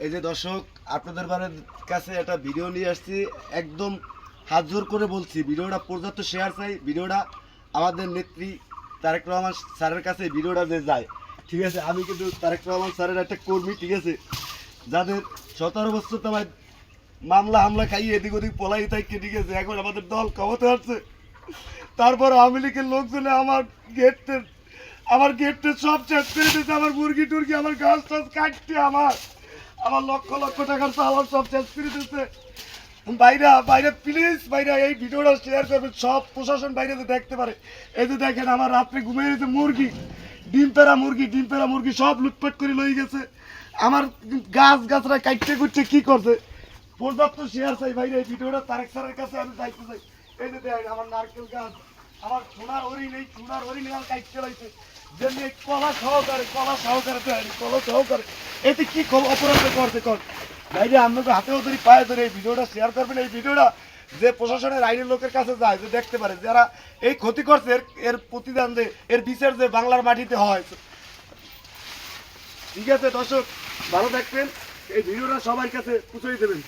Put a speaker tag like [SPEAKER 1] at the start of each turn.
[SPEAKER 1] এই যে দর্শক আপনাদের কাছে একটা ভিডিও নিয়ে আসছি, একদম হাত জোর করে বলছি ভিডিওটা পর্যাপ্ত শেয়ার চাই। ভিডিওটা আমাদের নেত্রী তারেক রহমান স্যারের কাছে ভিডিওটা যে যায়, ঠিক আছে। আমি কিন্তু তারেক রহমান স্যারের একটা কর্মী, ঠিক আছে, যাদের 17 বছর তোমার মামলা হামলা খাইয়ে এদিক ওদিক পলাই থাকে, ঠিক আছে। এখন আমাদের দল ক্ষমতা আসছে, তারপর আওয়ামী লীগের লোকজনে আমার গেটে সব শেষ করে দিয়েছে। আমার মুরগি টুরগি, আমার গাছ টাছ কাটতে, আমার লক্ষ লক্ষ টাকার চালান সব শেষ করে দিয়েছে। বাইরে প্লিজ বাইরে এই ভিডিওটা শেয়ার করবেন, সব প্রশাসন বাইরে যে দেখতে পারে। এই যে দেখেন আমার রাত্রে ঘুমিয়ে গেছে মুরগি, ডিম পেড়া মুরগি সব লুটপাট করে লই গেছে। আমার গাছরা কাটতে কুটতে কি করছে, পর্যাপ্ত শেয়ার চাই বাইরে এই ভিডিওটা তারেক স্যারের কাছে আমি যাইতে চাই। এই যে দেখেন আমার নারকেল গাছ, আমার সোনার হরিণ আমার কাটতে লাগছে, যেমনি কলা সহকারে এতে কি অপরাধ করছে কর বাইরে। আপনাকে হাতেও ধরি পায়ে ধরে এই ভিডিওটা শেয়ার করবেন। এই ভিডিওটা যে প্রশাসনের আইনের লোকের কাছে যায়, যে দেখতে পারে যারা এই ক্ষতি করছে, এর প্রতিদান যে এর বিচার যে বাংলার মাটিতে হয়। ঠিক আছে দর্শক, ভালো থাকবেন, এই ভিডিওটা সবার কাছে পৌঁছে দেবেন।